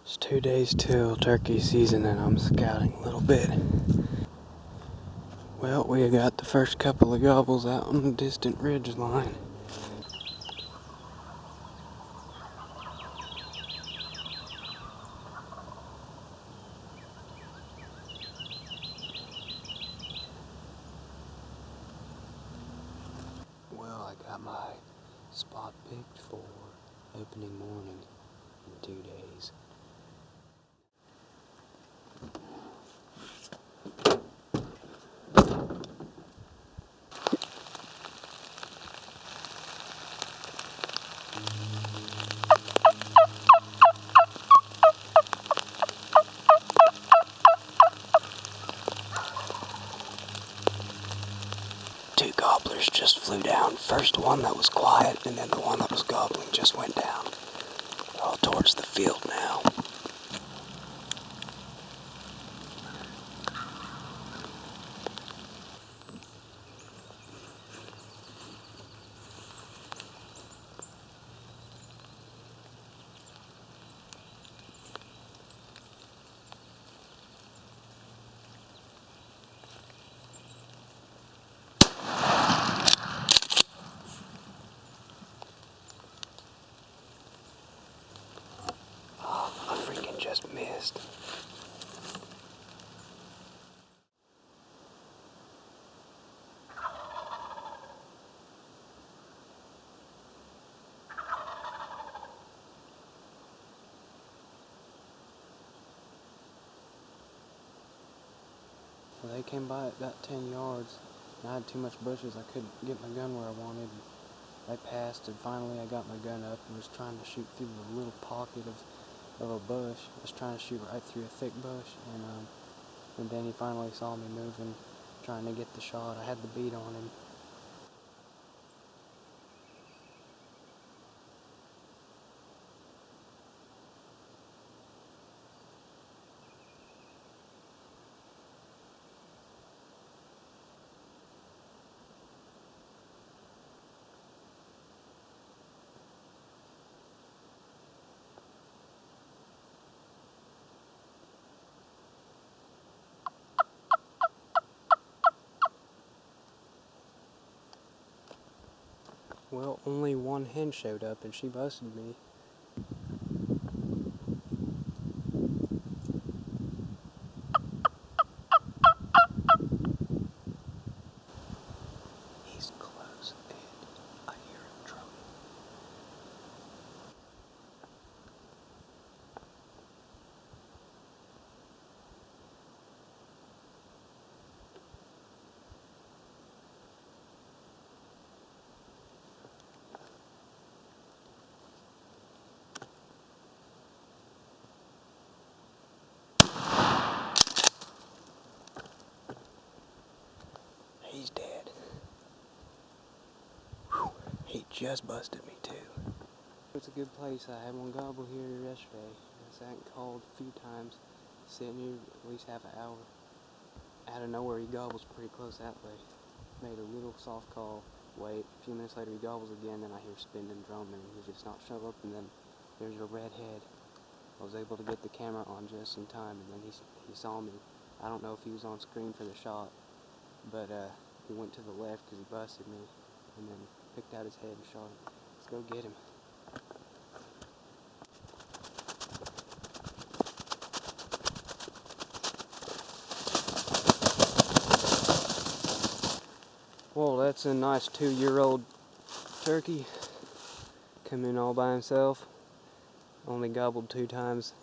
It's 2 days till turkey season and I'm scouting a little bit. Well, we got the first couple of gobbles out on the distant ridge line. Well, I got my spot picked for opening morning in 2 days. Two gobblers just flew down. First one that was quiet, and then the one that was gobbling just went down. They're all towards the field now. I freaking just missed. Well, they came by about 10 yards, and I had too much bushes. I couldn't get my gun where I wanted. They passed, and finally I got my gun up and was trying to shoot through the little pocket of a bush. I was trying to shoot right through a thick bush, and then he finally saw me moving, trying to get the shot. I had the beat on him. Well, only one hen showed up, and she busted me. He's close, and I hear him drumming. He's dead. Whew. He just busted me too. It's a good place. I had one gobble here yesterday. I sat and called a few times, sitting here at least half an hour. Out of nowhere, he gobbles pretty close that way. Made a little soft call, wait. A few minutes later, he gobbles again, then I hear spinning, drumming, and he just not show up, and then there's a red head. I was able to get the camera on just in time, and then he saw me. I don't know if he was on screen for the shot, but he went to the left because he busted me, and then picked out his head and shot him. Let's go get him. Well, that's a nice 2-year-old turkey. Come in all by himself. Only gobbled 2 times.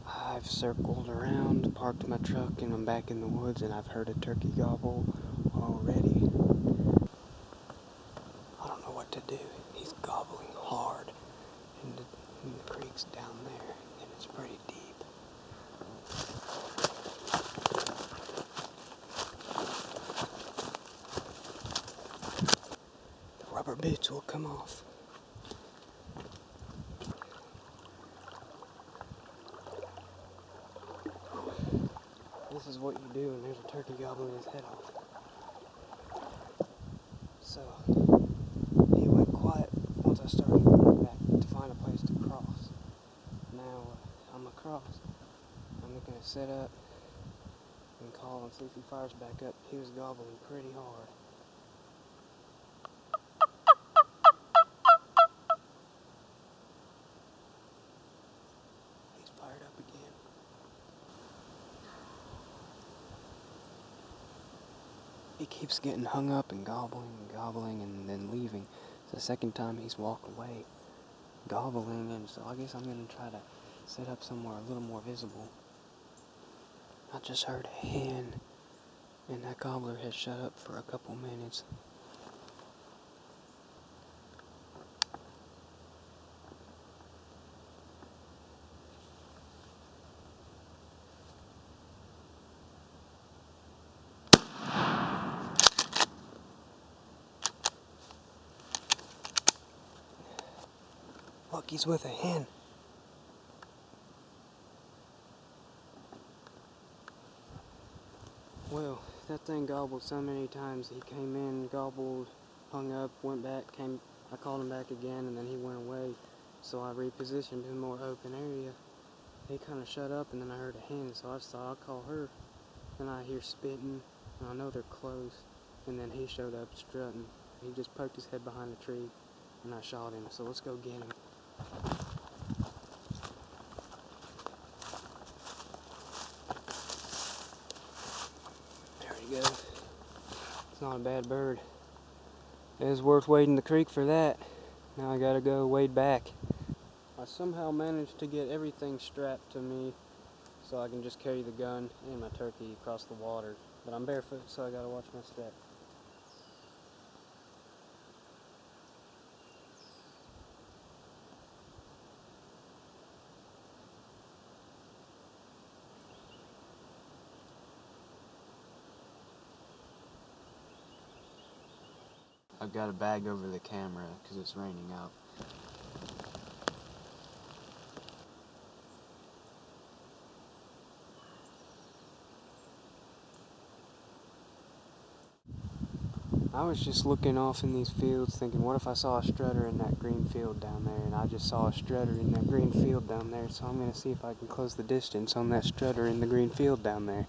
I've circled around, parked my truck, and I'm back in the woods, and I've heard a turkey gobble already. I don't know what to do. He's gobbling hard, and the creek's down there, and it's pretty deep. The rubber boots will come off. This is what you do when there's a turkey gobbling his head off. So, he went quiet once I started going back to find a place to cross. Now, I'm across. I'm going to set up and call and see if he fires back up. He was gobbling pretty hard. He's fired up again. He keeps getting hung up and gobbling and then leaving. It's the second time he's walked away gobbling, and so I guess I'm going to try to set up somewhere a little more visible. I just heard a hen, and that gobbler has shut up for a couple minutes. Look, he's with a hen. Well, that thing gobbled so many times. He came in, gobbled, hung up, went back, came. I called him back again, and then he went away. So I repositioned in a more open area. He kind of shut up, and then I heard a hen, so I just thought I'd call her. Then I hear spitting, and I know they're close. And then he showed up strutting. He just poked his head behind a tree, and I shot him. So let's go get him. There we go. It's not a bad bird. It was worth wading the creek for that. Now I gotta go wade back. I somehow managed to get everything strapped to me so I can just carry the gun and my turkey across the water. But I'm barefoot, so I gotta watch my step. I've got a bag over the camera because it's raining out. I was just looking off in these fields thinking, what if I saw a strutter in that green field down there? And I just saw a strutter in that green field down there, so I'm going to see if I can close the distance on that strutter in the green field down there.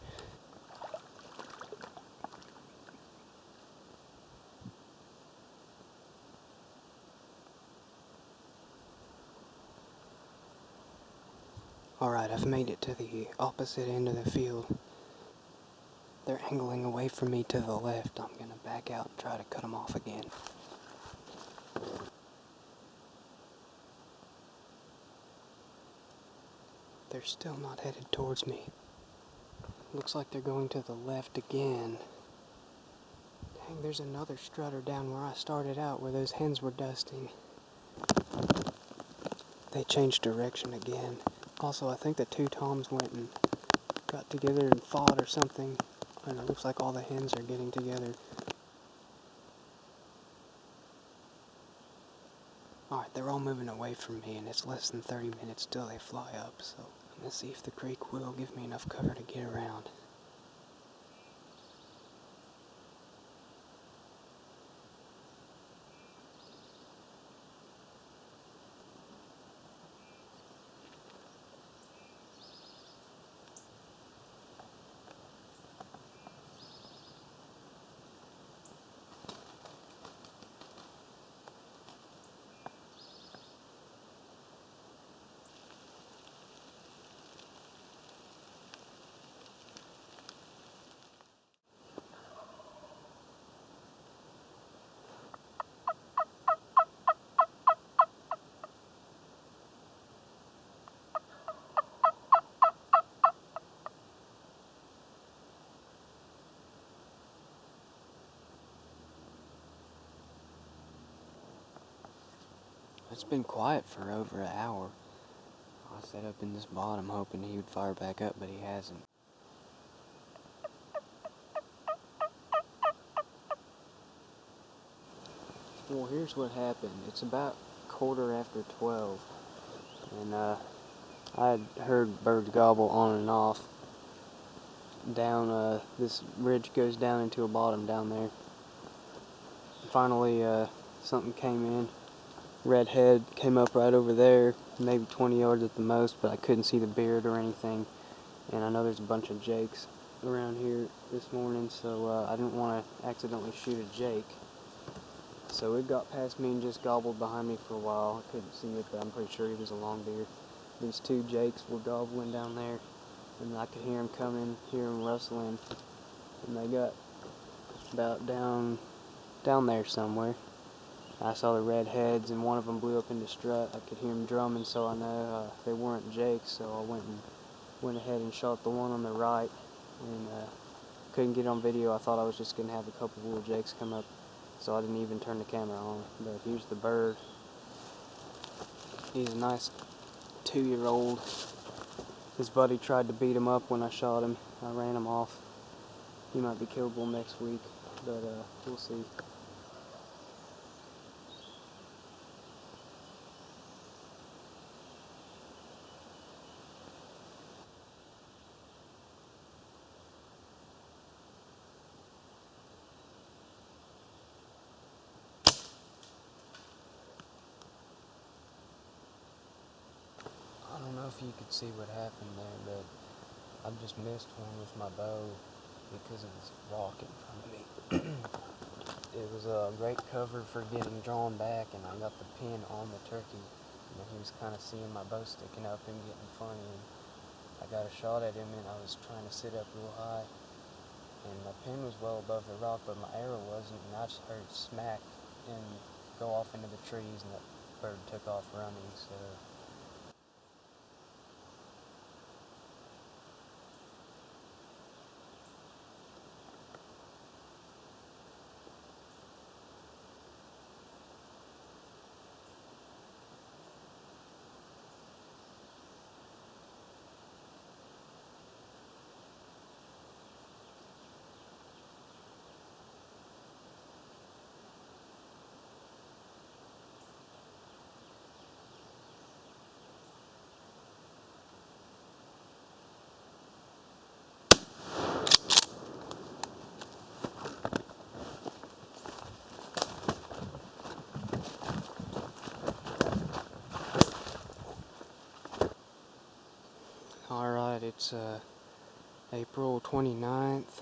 Alright, I've made it to the opposite end of the field. They're angling away from me to the left. I'm going to back out and try to cut them off again. They're still not headed towards me. Looks like they're going to the left again. Dang, there's another strutter down where I started out, where those hens were dusting. They changed direction again. Also, I think the two toms went and got together and fought or something. And it looks like all the hens are getting together. Alright, they're all moving away from me, and it's less than 30 minutes till they fly up, so I'm going to see if the creek will give me enough cover to get around. It's been quiet for over an hour. I set up in this bottom hoping he would fire back up, but he hasn't. Well, here's what happened. It's about 12:15, and I had heard birds gobble on and off. down, this ridge goes down into a bottom down there. Finally, something came in. Red head came up right over there, maybe 20 yards at the most, but I couldn't see the beard or anything. And I know there's a bunch of jakes around here this morning, so I didn't want to accidentally shoot a jake. So it got past me and just gobbled behind me for a while. I couldn't see it, but I'm pretty sure he was a long beard. These two jakes were gobbling down there, and I could hear them coming, hear them rustling, and they got about down there somewhere. I saw the red heads, and one of them blew up into strut. I could hear them drumming, so I know they weren't jakes. So I went ahead and shot the one on the right, and couldn't get on video. I thought I was just gonna have a couple little jakes come up, so I didn't even turn the camera on. But here's the bird. He's a nice 2-year-old. His buddy tried to beat him up when I shot him. I ran him off. He might be killable next week, but we'll see. I don't know if you could see what happened there, but I just missed one with my bow because of this rock in front of me. It was a great cover for getting drawn back, and I got the pin on the turkey. And he was kind of seeing my bow sticking up and getting funny. And I got a shot at him, and I was trying to sit up real high. And my pin was well above the rock, but my arrow wasn't. And I just heard it smack and go off into the trees, and the bird took off running. So. Alright, it's April 29th.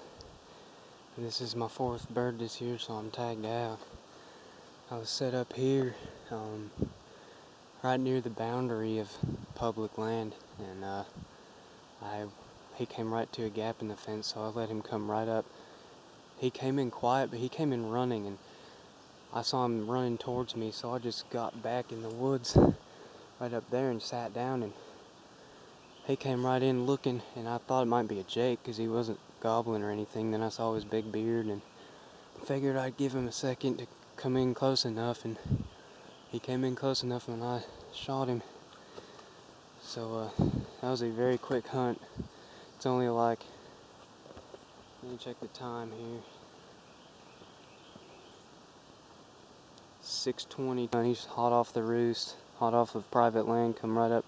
This is my 4th bird this year, so I'm tagged out. I was set up here, right near the boundary of public land, and he came right to a gap in the fence, so I let him come right up. He came in quiet, but he came in running, and I saw him running towards me, so I just got back in the woods right up there and sat down, and he came right in looking, and I thought it might be a jake because he wasn't gobbling or anything. Then I saw his big beard and figured I'd give him a second to come in close enough, and he came in close enough and I shot him. So that was a very quick hunt. It's only like, let me check the time here, 6:20. He's hot off the roost, hot off of private land, come right up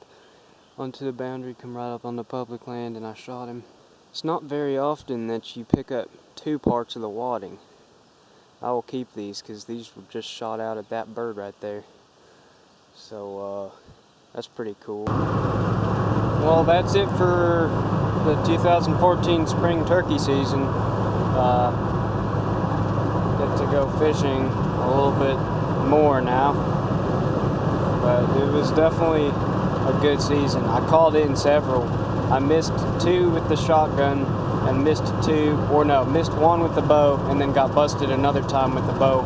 onto the boundary, come right up on the public land, and I shot him. It's not very often that you pick up 2 parts of the wadding. I will keep these because these were just shot out at that bird right there. So that's pretty cool. Well, that's it for the 2014 spring turkey season. Get to go fishing a little bit more now, but it was definitely a good season. I called in several. I missed 2 with the shotgun and missed 1 with the bow, and then got busted another time with the bow.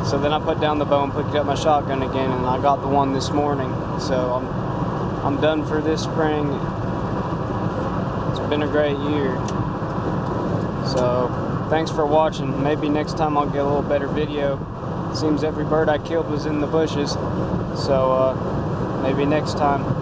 So then I put down the bow and picked up my shotgun again, and I got the one this morning. So I'm done for this spring. It's been a great year. So thanks for watching. Maybe next time I'll get a little better video. It seems every bird I killed was in the bushes. So maybe next time.